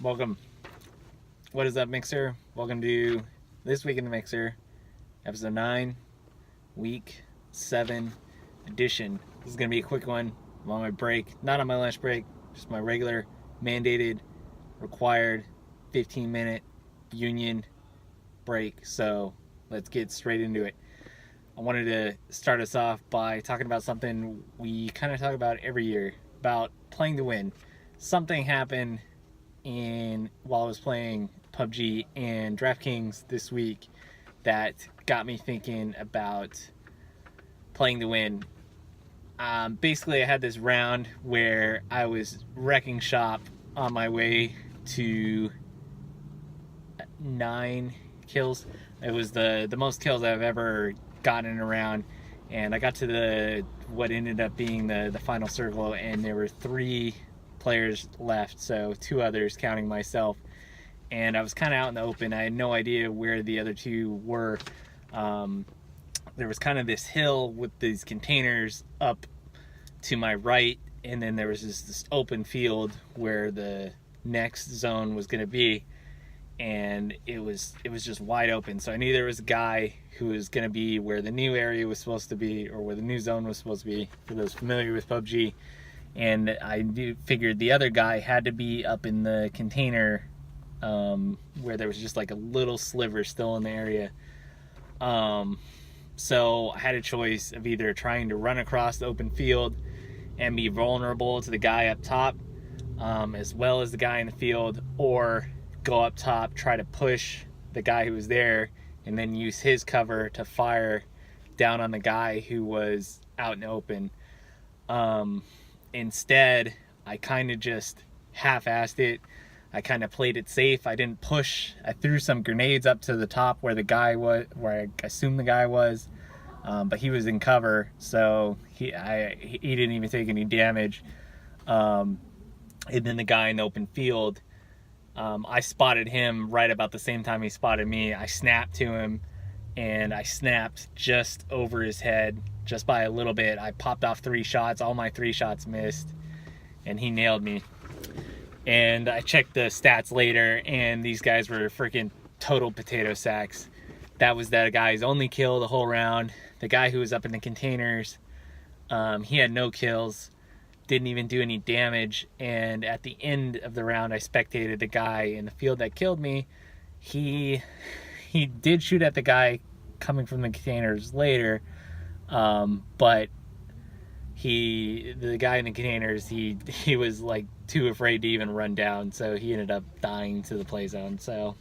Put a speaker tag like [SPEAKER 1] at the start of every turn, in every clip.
[SPEAKER 1] Welcome. What is up, Mixer? Welcome to This Week in the Mixer, episode 9, week 7 edition. This is going to be a quick one. I'm on my break, not on my lunch break, just my regular, mandated, required 15-minute union break. So let's get straight into it. I wanted to start us off by talking about something we kind of talk about every year, about playing to win. Something happened while I was playing PUBG and DraftKings this week that got me thinking about playing to win. Basically, I had this round where I was wrecking shop on my way to 9 kills. It was the most kills I've ever gotten in a round, and I got to what ended up being the final circle, and there were 3 players left, so 2 others counting myself, and I was kind of out in the open. I had no idea where the other 2 were. There was kind of this hill with these containers up to my right, and then there was this open field where the next zone was going to be, and it was just wide open. So I knew there was a guy who was going to be where the new area was supposed to be, or where the new zone was supposed to be, for those familiar with PUBG. And I figured the other guy had to be up in the container where there was just like a little sliver still in the area. So I had a choice of either trying to run across the open field and be vulnerable to the guy up top, as well as the guy in the field, or go up top, try to push the guy who was there, and then use his cover to fire down on the guy who was out in the open. Instead, I kind of just half-assed it. I kind of played it safe. I didn't push. I threw some grenades up to the top where the guy was, where I assumed the guy was, but he was in cover, so he didn't even take any damage. And then the guy in the open field, I spotted him right about the same time he spotted me. I snapped to him, and I snapped just over his head, just by a little bit. I popped off 3 shots. All my 3 shots missed, and he nailed me. And I checked the stats later, and these guys were freaking total potato sacks. That was that guy's only kill the whole round. The guy who was up in the containers, he had no kills, didn't even do any damage. And at the end of the round, I spectated the guy in the field that killed me. He did shoot at the guy coming from the containers later, but the guy in the containers, he was like too afraid to even run down, so he ended up dying to the play zone. So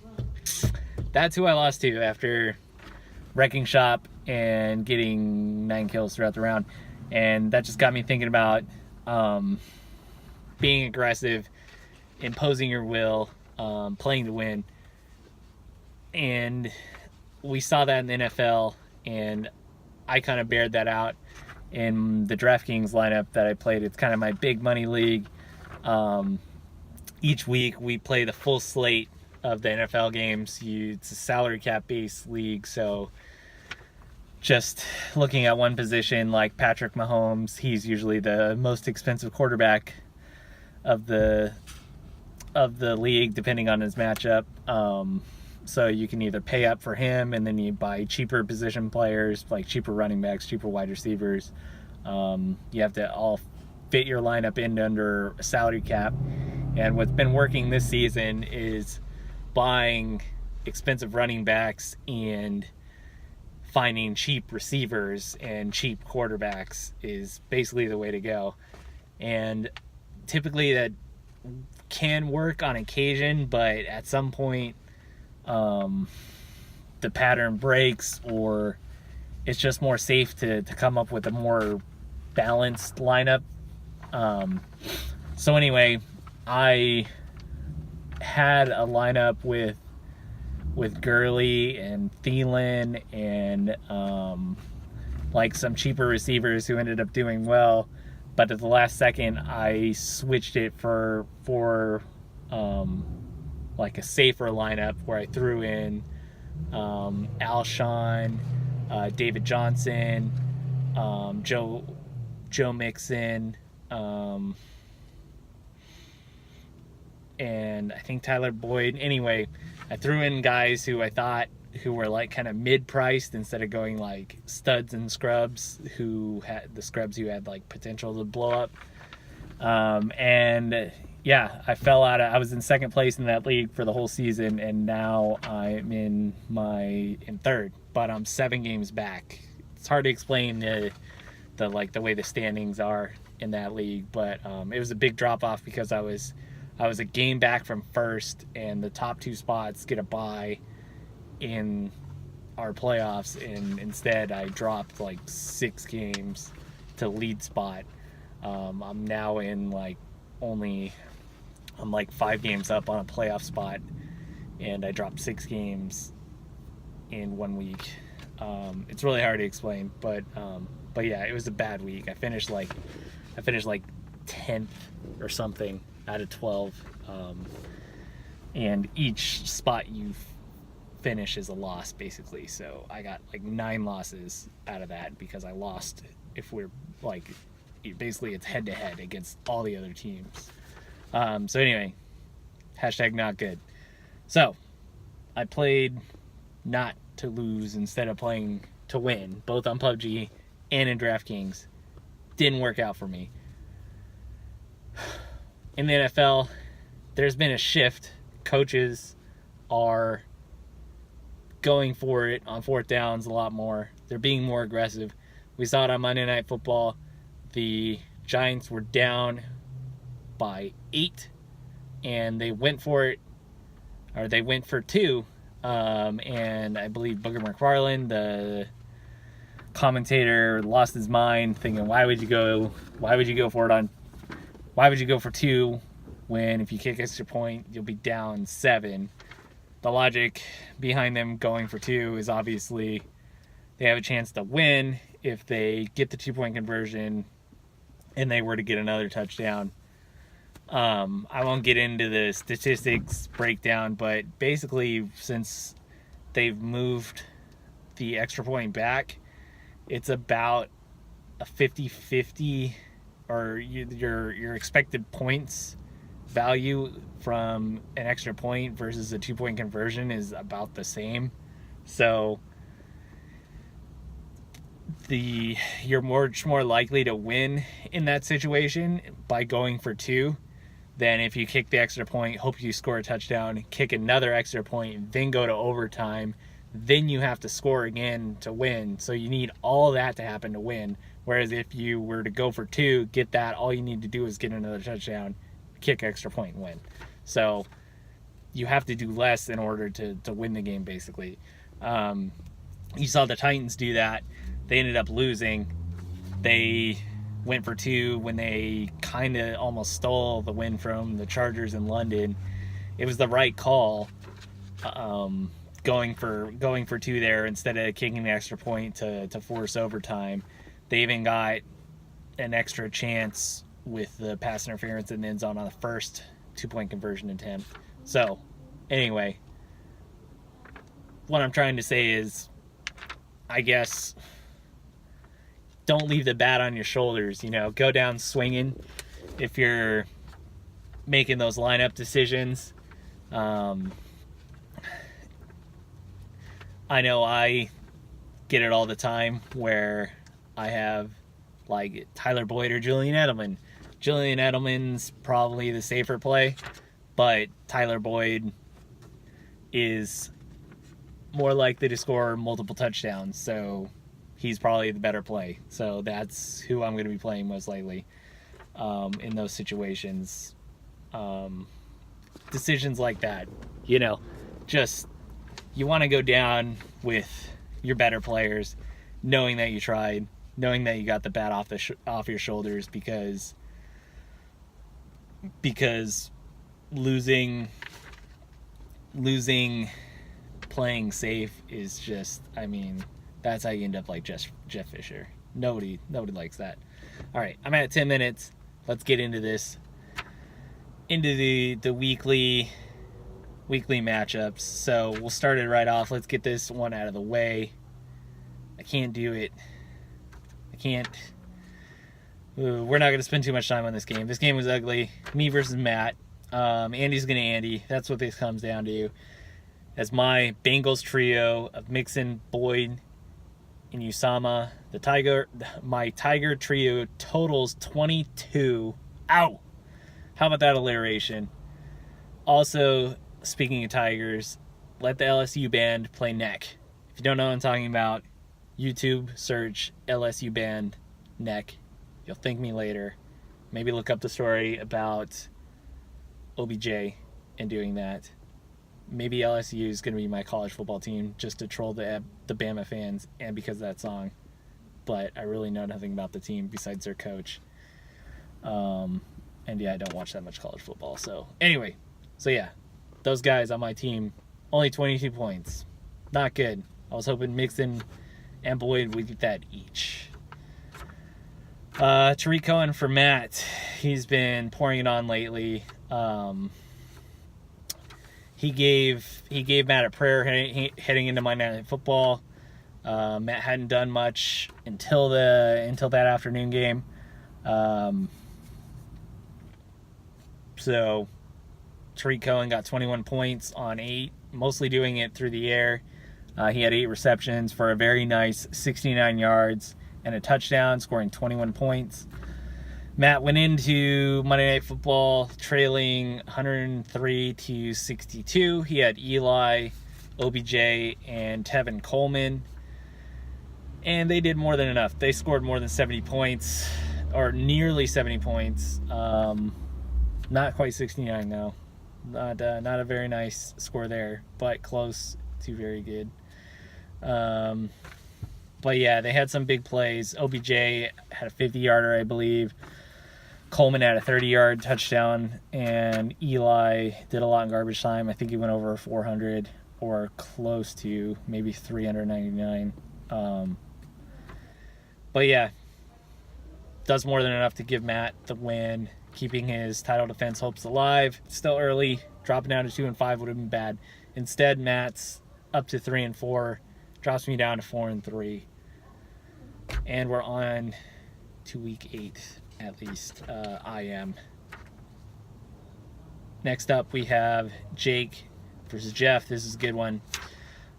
[SPEAKER 1] that's who I lost to after wrecking shop and getting 9 kills throughout the round. And that just got me thinking about being aggressive, imposing your will, playing to win. And we saw that in the NFL, and I kind of bared that out in the DraftKings lineup that I played. It's kind of my big money league. Each week we play the full slate of the NFL games. It's a salary cap based league, so just looking at one position like Patrick Mahomes, he's usually the most expensive quarterback of the league, depending on his matchup. So you can either pay up for him, and then you buy cheaper position players, like cheaper running backs, cheaper wide receivers. You have to all fit your lineup in under a salary cap. And what's been working this season is buying expensive running backs and finding cheap receivers and cheap quarterbacks is basically the way to go. And typically that can work on occasion, but at some point the pattern breaks, or it's just more safe to come up with a more balanced lineup. So anyway, I had a lineup with Gurley and Thielen and like some cheaper receivers who ended up doing well, but at the last second I switched it for like a safer lineup where I threw in Alshon, David Johnson, Joe Mixon, and I think Tyler Boyd. Anyway, I threw in guys who I thought who were like kind of mid-priced instead of going like studs and scrubs who had like potential to blow up. And yeah, I fell out of, I was in second place in that league for the whole season, and now I'm in third, but I'm 7 games back. It's hard to explain the way the standings are in that league, but it was a big drop off because I was a game back from first, and the top 2 spots get a bye in our playoffs, and instead I dropped like 6 games to lead spot. I'm now in I'm like 5 games up on a playoff spot, and I dropped 6 games in 1 week. It's really hard to explain, but yeah, it was a bad week. I finished like 10th or something out of 12, and each spot you finish is a loss basically. So I got like 9 losses out of that because I lost. If we're like, basically it's head to head against all the other teams. So anyway, hashtag not good. So I played not to lose instead of playing to win, both on PUBG and in DraftKings. Didn't work out for me. In the NFL, there's been a shift. Coaches are going for it on 4th downs a lot more. They're being more aggressive. We saw it on Monday Night Football. The Giants were down by 8, and they went for it, or they went for 2. And I believe Booger McFarland, the commentator, lost his mind, thinking, why would you go for 2 when if you kick extra point you'll be down 7? The logic behind them going for 2 is obviously they have a chance to win if they get the 2-point conversion and they were to get another touchdown. I won't get into the statistics breakdown, but basically since they've moved the extra point back, it's about a 50-50, or your expected points value from an extra point versus a 2-point conversion is about the same. So you're much more likely to win in that situation by going for 2 than if you kick the extra point, hope you score a touchdown, kick another extra point, then go to overtime, then you have to score again to win. So you need all that to happen to win. Whereas if you were to go for 2, get that, all you need to do is get another touchdown, kick extra point, and win. So you have to do less in order to win the game, basically. You saw the Titans do that. They ended up losing. They went for 2 when they kind of almost stole the win from the Chargers in London. It was the right call, going for 2 there instead of kicking the extra point to force overtime. They even got an extra chance with the pass interference in the end zone on the first 2-point conversion attempt. So anyway, what I'm trying to say is, I guess, don't leave the bat on your shoulders. Go down swinging if you're making those lineup decisions. I know I get it all the time where I have like Tyler Boyd or Julian Edelman. Julian Edelman's probably the safer play, but Tyler Boyd is more likely to score multiple touchdowns, so he's probably the better play. So that's who I'm going to be playing most likely in those situations. Decisions like that, just you want to go down with your better players, knowing that you tried, knowing that you got the bat off your shoulders, because losing playing safe is just, that's how you end up like Jeff Fisher. Nobody likes that. All right, I'm at 10 minutes. Let's get into this. Into the weekly matchups. So we'll start it right off. Let's get this one out of the way. I can't do it. We're not going to spend too much time on this game. This game was ugly. Me versus Matt. Andy's gonna Andy. That's what this comes down to. As my Bengals trio of Mixon, Boyd, and Usama, my Tiger trio totals 22. Ow! How about that alliteration? Also, speaking of Tigers, let the LSU band play neck. If you don't know what I'm talking about, YouTube search LSU band neck. You'll thank me later. Maybe look up the story about OBJ and doing that. Maybe LSU is going to be my college football team just to troll the Bama fans and because of that song. But I really know nothing about the team besides their coach. And yeah, I don't watch that much college football. So anyway, those guys on my team, only 22 points. Not good. I was hoping Mixon and Boyd would get that each. Tariq Cohen for Matt. He's been pouring it on lately. He gave Matt a prayer heading into Monday Night Football. Matt hadn't done much until that afternoon game. So Tariq Cohen got 21 points on 8, mostly doing it through the air. He had 8 receptions for a very nice 69 yards and a touchdown, scoring 21 points. Matt went into Monday Night Football trailing 103-62. He had Eli, OBJ, and Tevin Coleman. And they did more than enough. They scored more than 70 points, or nearly 70 points. Not quite 69, though. Not a very nice score there, but close to very good. But yeah, they had some big plays. OBJ had a 50-yarder, I believe. Coleman had a 30-yard touchdown, and Eli did a lot in garbage time. I think he went over 400 or close to, maybe 399. But yeah, does more than enough to give Matt the win, keeping his title defense hopes alive. It's still early. Dropping down to 2-5 would have been bad. Instead, Matt's up to 3-4, drops me down to 4-3. And we're on to week 8. At least I am. Next up, we have Jake versus Jeff. This is a good one.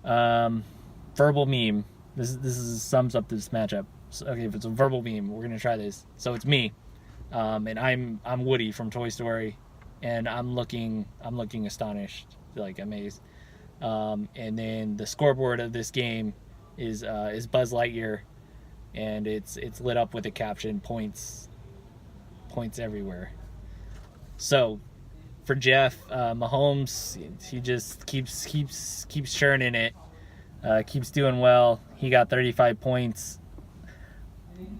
[SPEAKER 1] Verbal meme. This sums up this matchup. So, okay, if it's a verbal meme, we're gonna try this. So it's me, and I'm Woody from Toy Story, and I'm looking astonished, like amazed. And then the scoreboard of this game is Buzz Lightyear, and it's lit up with a caption points everywhere. So for Jeff, Mahomes, he just keeps churning it, keeps doing well. He got 35 points,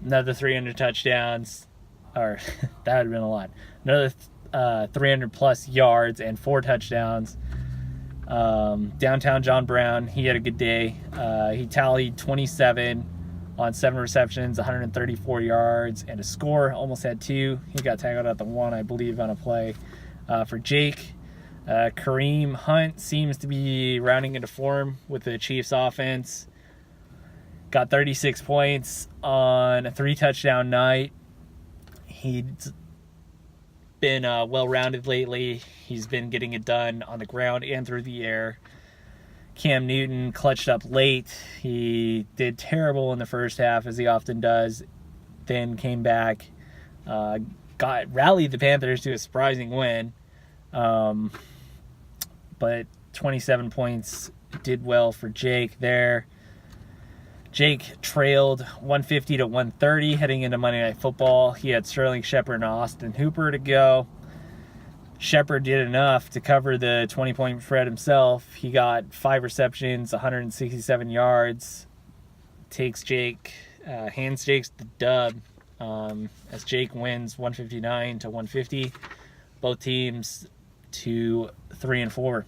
[SPEAKER 1] another 300 touchdowns, or that would have been a lot. Another 300 plus yards and 4 touchdowns. Downtown John Brown, he had a good day. He tallied 27 on 7 receptions, 134 yards, and a score. Almost had 2. He got tackled at the 1, I believe, on a play. For Jake, Kareem Hunt seems to be rounding into form with the Chiefs offense. Got 36 points on a 3-touchdown night. He's been well-rounded lately. He's been getting it done on the ground and through the air. Cam Newton clutched up late. He did terrible in the first half, as he often does. Then came back, rallied the Panthers to a surprising win. But 27 points did well for Jake there. Jake trailed 150-130 heading into Monday Night Football. He had Sterling Shepard and Austin Hooper to go. Shepard did enough to cover the 20-point spread himself. He got 5 receptions, 167 yards. Hands Jake's the dub, as Jake wins 159-150. Both teams to 3-4.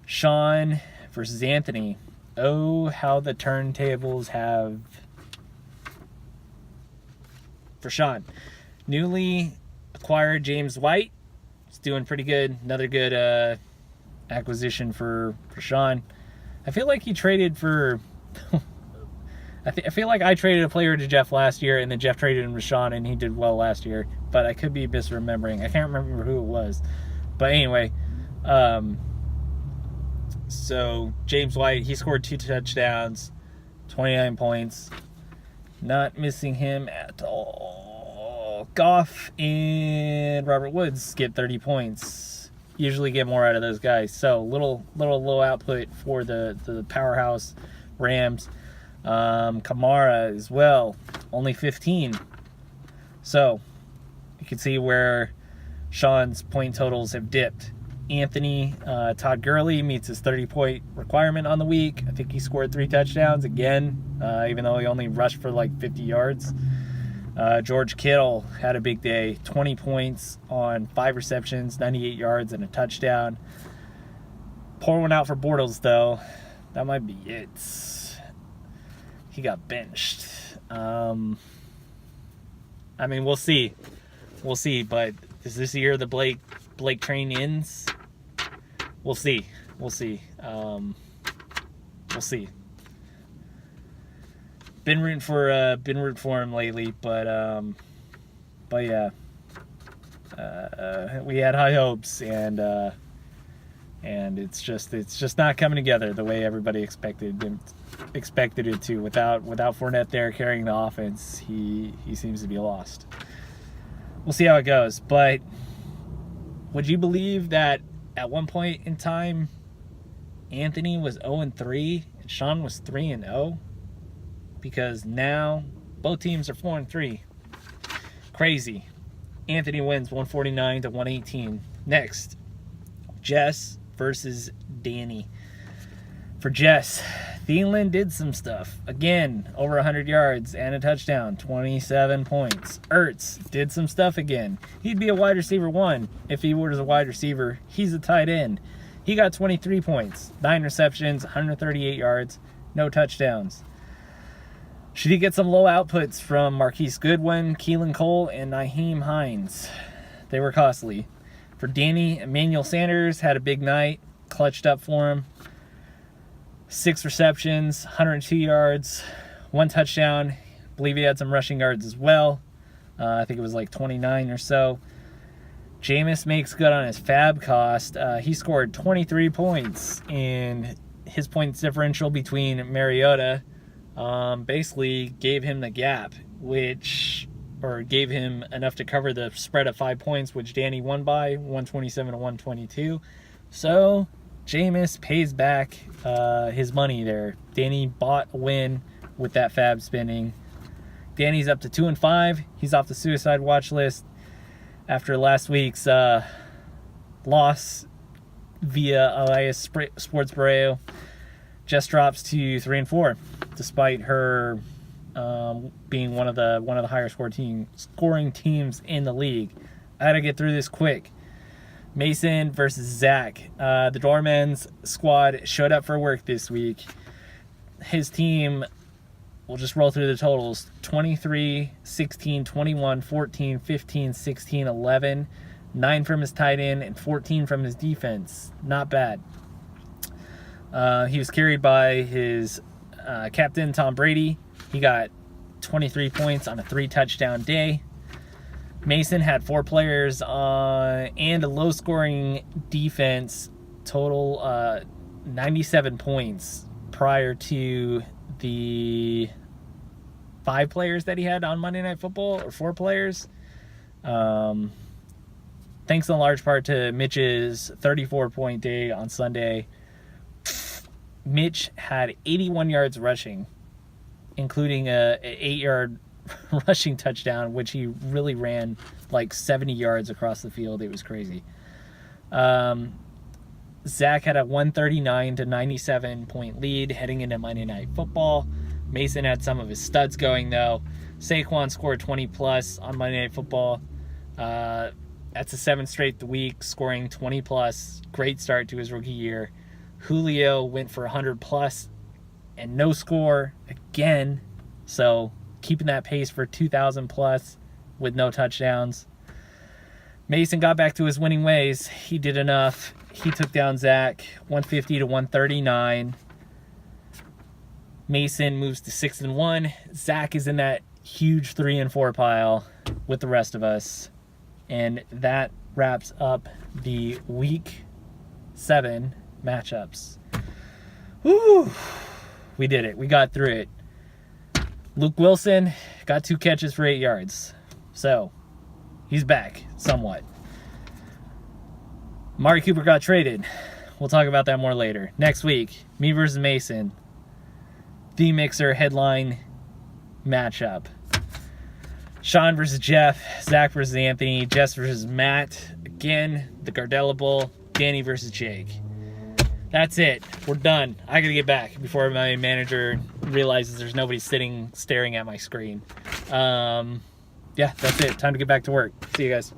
[SPEAKER 1] Sean versus Anthony. Oh, how the turntables have. For Sean, newly acquired James White. It's doing pretty good. Another good acquisition for Sean. I feel like he traded for. I feel like I traded a player to Jeff last year, and then Jeff traded him to Sean, and he did well last year. but I could be misremembering. I can't remember who it was. But anyway, so James White, he scored 2 touchdowns, 29 points. Not missing him at all. Goff and Robert Woods get 30 points. Usually get more out of those guys. So little low output for the powerhouse Rams. Kamara as well, only 15. So you can see where Sean's point totals have dipped. Anthony Todd Gurley meets his 30-point requirement on the week. I think he scored 3 touchdowns again, even though he only rushed for like 50 yards. George Kittle had a big day, 20 points on 5 receptions, 98 yards, and a touchdown. Pour one out for Bortles, though. That might be it. He got benched. I mean, we'll see. We'll see, but is this year the Blake train ends? We'll see. We'll see. We'll see. Been rooting for him lately, but yeah. We had high hopes, and it's just not coming together the way everybody expected it to. Without Fournette there carrying the offense, he seems to be lost. We'll see how it goes. But would you believe that at one point in time, Anthony was 0-3 and Sean was 3-0? Because now both teams are 4-3. Crazy. Anthony wins 149-118. Next, Jess versus Danny. For Jess, Thielen did some stuff. Again, over 100 yards and a touchdown, 27 points. Ertz did some stuff again. He'd be a wide receiver 1 if he was a wide receiver. He's a tight end. He got 23 points, 9 receptions, 138 yards, no touchdowns. She did get some low outputs from Marquise Goodwin, Keelan Cole, and Nyheim Hines. They were costly. For Danny, Emmanuel Sanders had a big night, clutched up for him. 6 receptions, 102 yards, 1 touchdown. I believe he had some rushing yards as well. I think it was like 29 or so. Jameis makes good on his fab cost. He scored 23 points, and his points differential between Mariota basically gave him the gap, gave him enough to cover the spread of 5 points, which Danny won by 127-122. So Jameis pays back his money there. Danny bought a win with that fab spending. Danny's up to 2-5. He's off the suicide watch list after last week's loss via Elias Sportsboro. Jess drops to 3-4, despite her being one of the higher scoring teams in the league. I had to get through this quick. Mason versus Zach. The Doorman's squad showed up for work this week. His team, we'll just roll through the totals: 23, 16, 21, 14, 15, 16, 11. 9 from his tight end and 14 from his defense. Not bad. He was carried by his captain, Tom Brady. He got 23 points on a 3-touchdown day. Mason had 4 players and a low-scoring defense, total 97 points prior to the 5 players that he had on Monday Night Football, or 4 players. Thanks in large part to Mitch's 34-point day on Sunday. Mitch had 81 yards rushing, including a 8-yard rushing touchdown, which he really ran like 70 yards across the field. It was crazy. Zach had a 139-97 point lead heading into Monday Night Football. Mason had some of his studs going, though. Saquon scored 20 plus on Monday Night Football. That's a 7th straight week, scoring 20 plus. Great start to his rookie year. Julio went for 100 plus and no score again. So keeping that pace for 2,000 plus with no touchdowns. Mason got back to his winning ways. He did enough. He took down Zach 150-139. Mason moves to 6-1. Zach is in that huge 3-4 pile with the rest of us. And that wraps up the week 7 matchups. Woo! We did it. We got through it. Luke Wilson got 2 catches for 8 yards. So, he's back somewhat. Amari Cooper got traded. We'll talk about that more later. Next week, me versus Mason. The Mixer headline matchup. Sean versus Jeff. Zach versus Anthony. Jess versus Matt. Again, the Gardella Bowl. Danny versus Jake. That's it. We're done. I gotta get back before my manager realizes there's nobody staring at my screen. Yeah, that's it. Time to get back to work. See you guys.